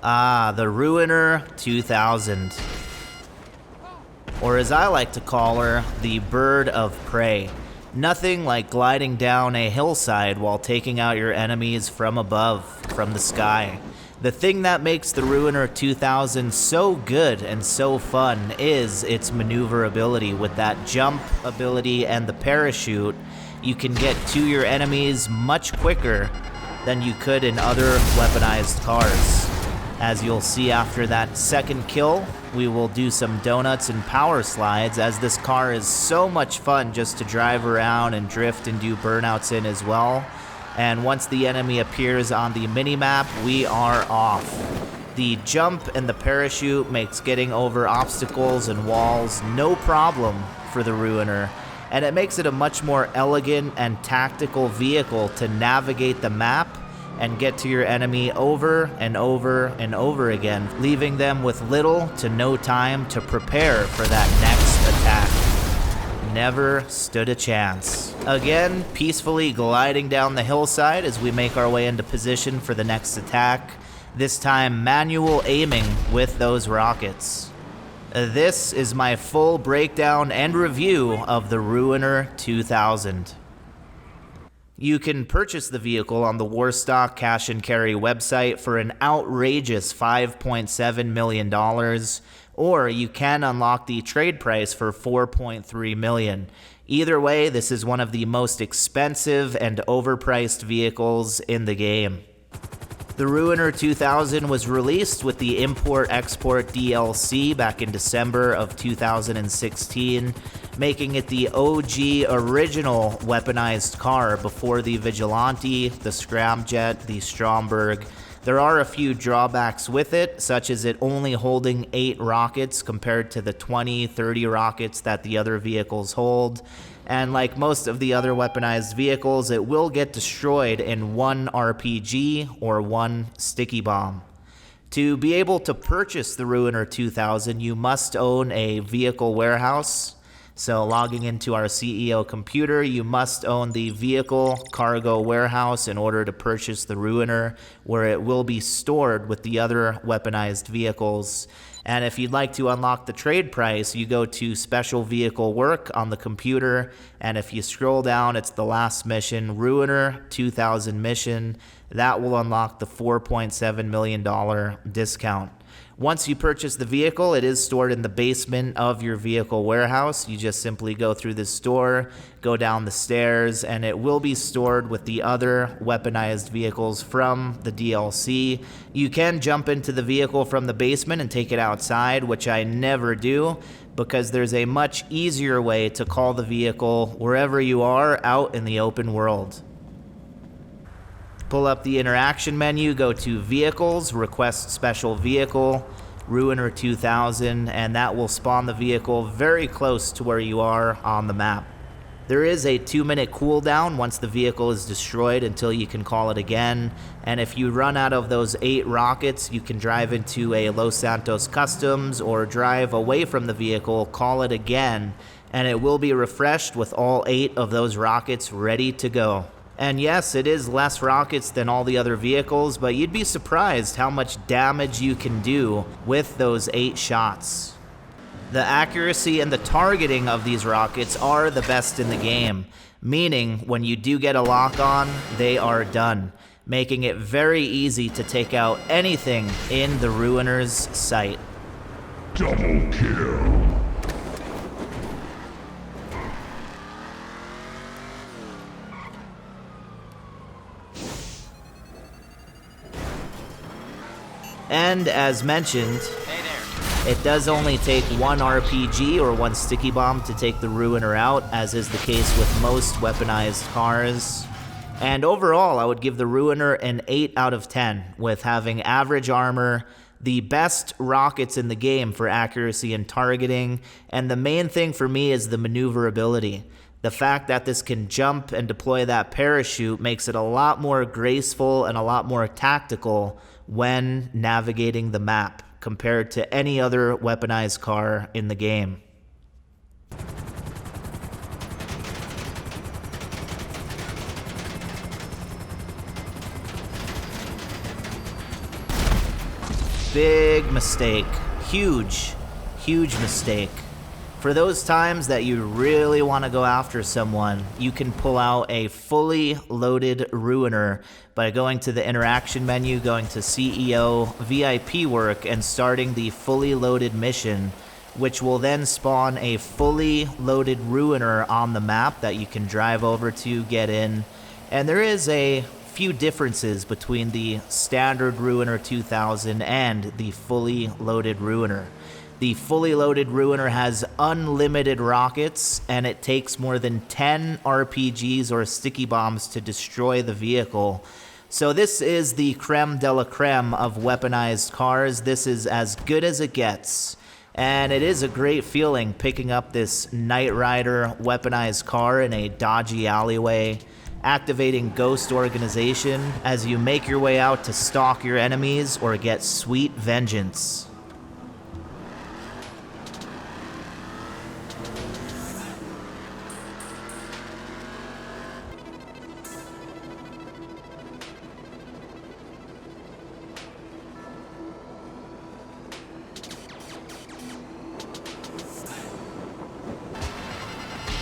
Ah, the Ruiner 2000. Or as I like to call her, the Bird of Prey. Nothing like gliding down a hillside while taking out your enemies from above, from the sky. The thing that makes the Ruiner 2000 so good and so fun is its maneuverability. With that jump ability and the parachute, you can get to your enemies much quicker than you could in other weaponized cars. As you'll see after that second kill, we will do some donuts and power slides, as this car is so much fun just to drive around and drift and do burnouts in as well. And once the enemy appears on the minimap, we are off. The jump and the parachute makes getting over obstacles and walls no problem for the Ruiner, and it makes it a much more elegant and tactical vehicle to navigate the map and get to your enemy over and over and over again, leaving them with little to no time to prepare for that next attack. Never stood a chance. Again, peacefully gliding down the hillside as we make our way into position for the next attack, this time manual aiming with those rockets. This is my full breakdown and review of the Ruiner 2000. You can purchase the vehicle on the Warstock Cash and Carry website for an outrageous $5.7 million, or you can unlock the trade price for $4.3 million. Either way, this is one of the most expensive and overpriced vehicles in the game. The Ruiner 2000 was released with the Import-Export DLC back in December of 2016, making it the OG original weaponized car before the Vigilante, the Scramjet, the Stromberg. There are a few drawbacks with it, such as it only holding 8 rockets compared to the 20-30 rockets that the other vehicles hold. And like most of the other weaponized vehicles, it will get destroyed in 1 RPG or 1 sticky bomb. To be able to purchase the Ruiner 2000, you must own a vehicle warehouse. So logging into our CEO computer, you must own the vehicle cargo warehouse in order to purchase the Ruiner, where it will be stored with the other weaponized vehicles. And if you'd like to unlock the trade price, you go to Special Vehicle Work on the computer, and if you scroll down, it's the last mission, Ruiner 2000 mission. That will unlock the $4.7 million discount. Once you purchase the vehicle, it is stored in the basement of your vehicle warehouse. You just simply go through this door, go down the stairs, and it will be stored with the other weaponized vehicles from the DLC. You can jump into the vehicle from the basement and take it outside, which I never do, because there's a much easier way to call the vehicle wherever you are out in the open world. Pull up the interaction menu, go to Vehicles, Request Special Vehicle, Ruiner 2000, and that will spawn the vehicle very close to where you are on the map. There is a 2-minute cooldown once the vehicle is destroyed until you can call it again, and if you run out of those 8 rockets, you can drive into a Los Santos Customs or drive away from the vehicle, call it again, and it will be refreshed with all 8 of those rockets ready to go. And yes, it is less rockets than all the other vehicles, but you'd be surprised how much damage you can do with those 8 shots. The accuracy and the targeting of these rockets are the best in the game, meaning when you do get a lock on, they are done, making it very easy to take out anything in the Ruiner's sight. Double kill. And as mentioned, it does only take 1 RPG or 1 sticky bomb to take the Ruiner out, as is the case with most weaponized cars. And overall, I would give the Ruiner an 8 out of 10, with having average armor, the best rockets in the game for accuracy and targeting, and the main thing for me is the maneuverability. The fact that this can jump and deploy that parachute makes it a lot more graceful and a lot more tactical when navigating the map compared to any other weaponized car in the game. big mistake. Huge, huge mistake. For those times that you really want to go after someone, you can pull out a fully loaded Ruiner by going to the interaction menu, going to CEO, VIP work, and starting the fully loaded mission, which will then spawn a fully loaded Ruiner on the map that you can drive over to, get in. And there is a few differences between the standard Ruiner 2000 and the fully loaded Ruiner. The fully loaded Ruiner has unlimited rockets, and it takes more than 10 RPGs or sticky bombs to destroy the vehicle. So this is the creme de la creme of weaponized cars. This is as good as it gets. And it is a great feeling picking up this Knight Rider weaponized car in a dodgy alleyway, activating Ghost Organization as you make your way out to stalk your enemies or get sweet vengeance.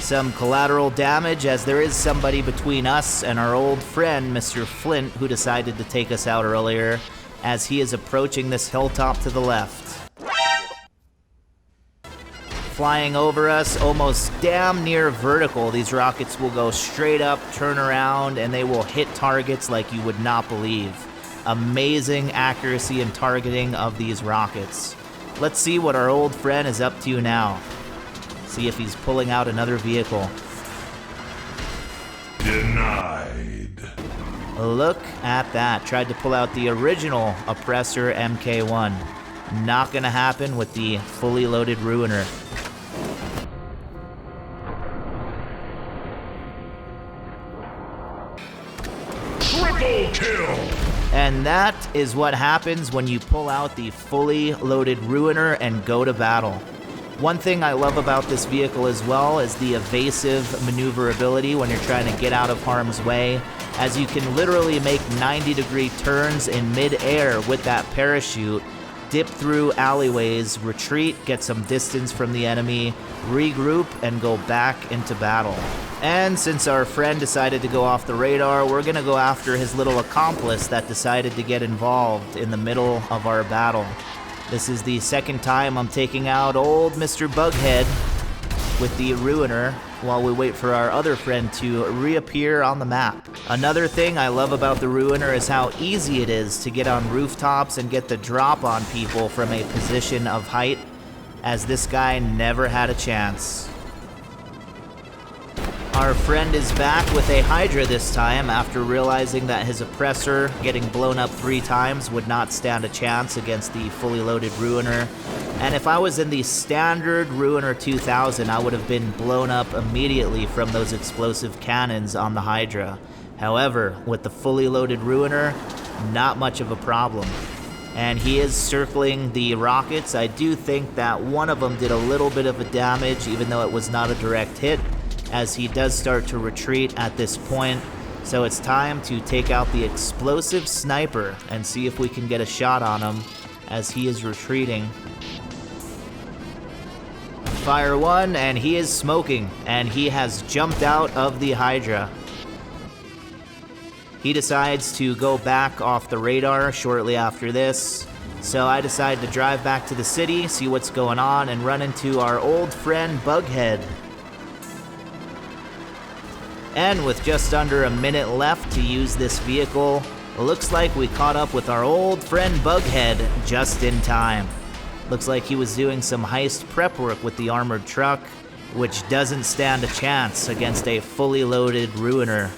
Some collateral damage, as there is somebody between us and our old friend, Mr. Flint, who decided to take us out earlier, as he is approaching this hilltop to the left. Flying over us, almost damn near vertical, these rockets will go straight up, turn around, and they will hit targets like you would not believe. Amazing accuracy and targeting of these rockets. Let's see what our old friend is up to now. See if he's pulling out another vehicle. Denied. Look at that. Tried to pull out the original Oppressor MK1. Not gonna happen with the fully loaded Ruiner. Triple kill. And that is what happens when you pull out the fully loaded Ruiner and go to battle. One thing I love about this vehicle as well is the evasive maneuverability when you're trying to get out of harm's way, as you can literally make 90-degree turns in mid-air with that parachute, dip through alleyways, retreat, get some distance from the enemy, regroup, and go back into battle. And since our friend decided to go off the radar, we're gonna go after his little accomplice that decided to get involved in the middle of our battle. This is the second time I'm taking out old Mr. Bughead with the Ruiner while we wait for our other friend to reappear on the map. Another thing I love about the Ruiner is how easy it is to get on rooftops and get the drop on people from a position of height, as this guy never had a chance. Our friend is back with a Hydra this time after realizing that his Oppressor getting blown up 3 times would not stand a chance against the fully loaded Ruiner. And if I was in the standard Ruiner 2000, I would have been blown up immediately from those explosive cannons on the Hydra. However, with the fully loaded Ruiner, not much of a problem. And he is circling the rockets. I do think that one of them did a little bit of a damage, even though it was not a direct hit, as he does start to retreat at this point. So it's time to take out the explosive sniper and see if we can get a shot on him as he is retreating. Fire 1, and he is smoking, and he has jumped out of the Hydra. He decides to go back off the radar shortly after this. So I decide to drive back to the city, see what's going on, and run into our old friend Bughead. And with just under a minute left to use this vehicle, looks like we caught up with our old friend Bughead just in time. Looks like he was doing some heist prep work with the armored truck, which doesn't stand a chance against a fully loaded Ruiner,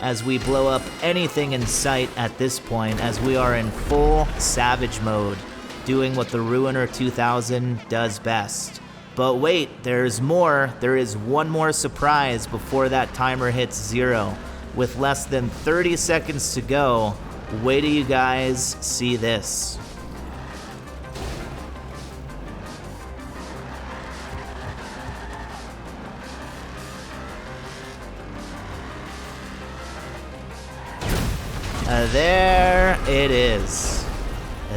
as we blow up anything in sight at this point, as we are in full Savage mode, doing what the Ruiner 2000 does best. But wait, there's more. There is one more surprise before that timer hits 0. With less than 30 seconds to go, wait till you guys see this. There it is.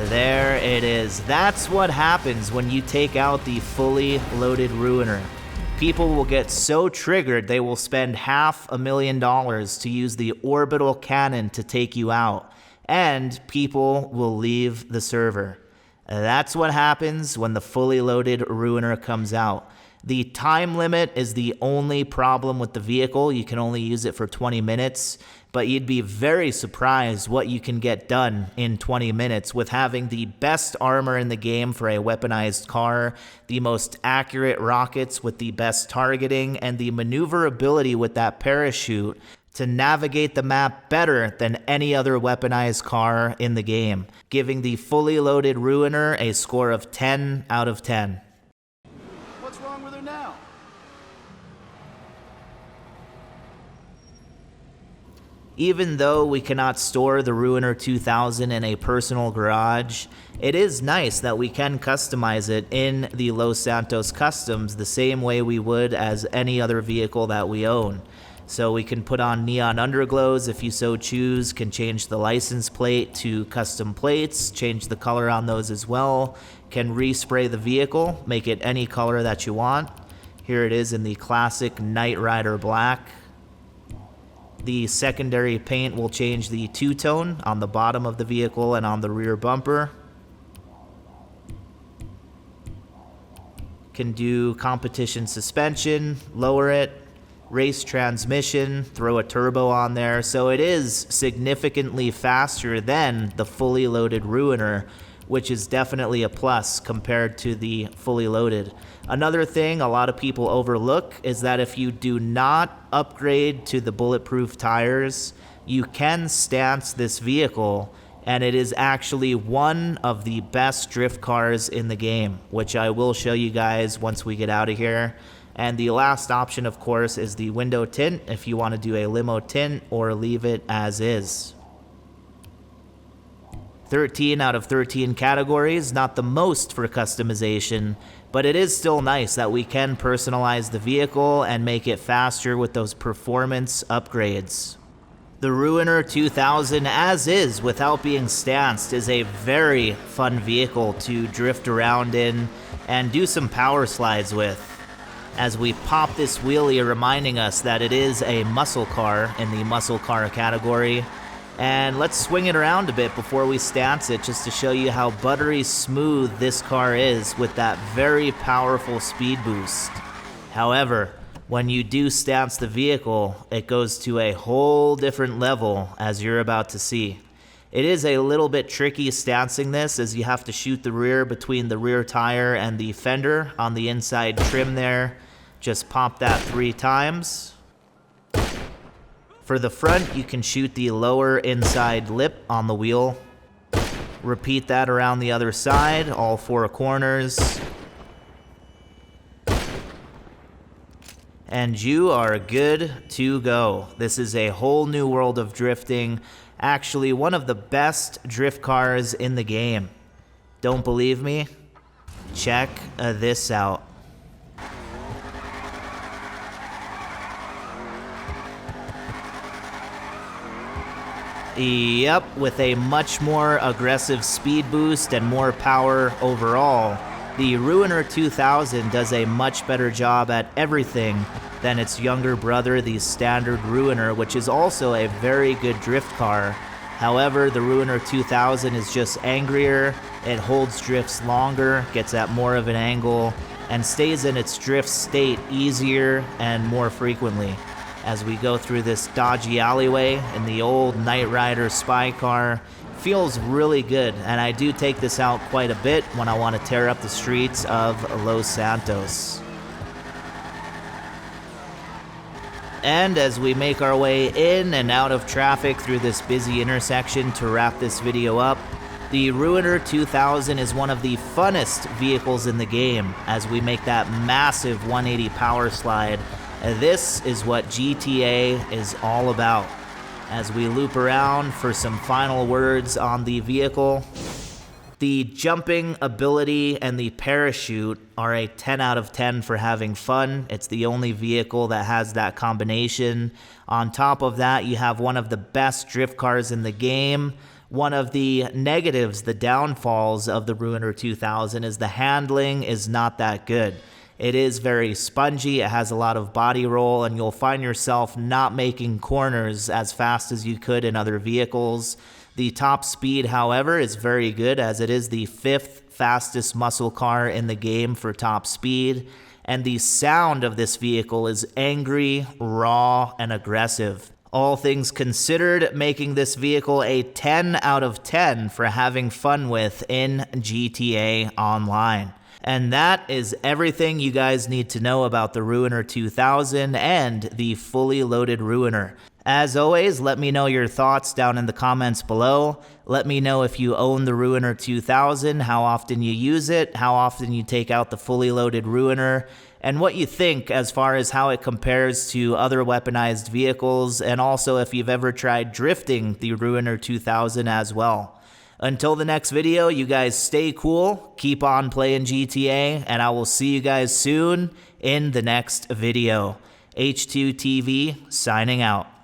There it is. That's what happens when you take out the fully loaded Ruiner. People will get so triggered they will spend $500,000 to use the Orbital cannon to take you out, and people will leave the server. That's what happens when the fully loaded Ruiner comes out. The time limit is the only problem with the vehicle. You can only use it for 20 minutes, but you'd be very surprised what you can get done in 20 minutes with having the best armor in the game for a weaponized car, the most accurate rockets with the best targeting, and the maneuverability with that parachute to navigate the map better than any other weaponized car in the game, giving the fully loaded Ruiner a score of 10 out of 10. What's wrong with her now? Even though we cannot store the Ruiner 2000 in a personal garage, it is nice that we can customize it in the Los Santos Customs the same way we would as any other vehicle that we own. So we can put on neon underglows if you so choose, can change the license plate to custom plates, change the color on those as well, can respray the vehicle, make it any color that you want. Here it is in the classic Knight Rider black. The secondary paint will change the two-tone on the bottom of the vehicle and on the rear bumper. Can do competition suspension, lower it, race transmission, throw a turbo on there. So it is significantly faster than the fully loaded Ruiner, which is definitely a plus compared to the fully loaded. Another thing a lot of people overlook is that if you do not upgrade to the bulletproof tires, you can stance this vehicle, and it is actually one of the best drift cars in the game, which I will show you guys once we get out of here. And the last option, of course, is the window tint if you want to do a limo tint or leave it as is. 13 out of 13 categories, not the most for customization, but it is still nice that we can personalize the vehicle and make it faster with those performance upgrades. The Ruiner 2000 as is, without being stanced, is a very fun vehicle to drift around in and do some power slides with. As we pop this wheelie, reminding us that it is a muscle car in the muscle car category. And let's swing it around a bit before we stance it, just to show you how buttery smooth this car is with that very powerful speed boost. However, when you do stance the vehicle, it goes to a whole different level, as you're about to see. It is a little bit tricky stancing this, as you have to shoot the rear between the rear tire and the fender on the inside trim there. Just pop that 3 times. For the front, you can shoot the lower inside lip on the wheel. Repeat that around the other side, all 4 corners. And you are good to go. This is a whole new world of drifting. Actually, one of the best drift cars in the game. Don't believe me? Check this out. Yep, with a much more aggressive speed boost and more power overall, the Ruiner 2000 does a much better job at everything than its younger brother, the standard Ruiner, which is also a very good drift car. However, the Ruiner 2000 is just angrier, it holds drifts longer, gets at more of an angle, and stays in its drift state easier and more frequently. As we go through this dodgy alleyway in the old Knight Rider spy car, feels really good, and I do take this out quite a bit when I want to tear up the streets of Los Santos. And as we make our way in and out of traffic through this busy intersection to wrap this video up, the Ruiner 2000 is one of the funnest vehicles in the game as we make that massive 180 power slide. This is what GTA is all about. As we loop around for some final words on the vehicle, the jumping ability and the parachute are a 10 out of 10 for having fun. It's the only vehicle that has that combination. On top of that, you have one of the best drift cars in the game, One of the negatives, the downfalls of the RUINER 2000 is the handling is not that good. It is very spongy, it has a lot of body roll, and you'll find yourself not making corners as fast as you could in other vehicles. The top speed, however, is very good, as it is the 5th fastest muscle car in the game for top speed. And the sound of this vehicle is angry, raw, and aggressive. All things considered, making this vehicle a 10 out of 10 for having fun with in GTA Online. And that is everything you guys need to know about the RUINER 2000 and the fully loaded RUINER. As always, let me know your thoughts down in the comments below. Let me know if you own the RUINER 2000, how often you use it, how often you take out the fully loaded RUINER, and what you think as far as how it compares to other weaponized vehicles, and also if you've ever tried drifting the RUINER 2000 as well. Until the next video, you guys stay cool, keep on playing GTA, and I will see you guys soon in the next video. H2TV signing out.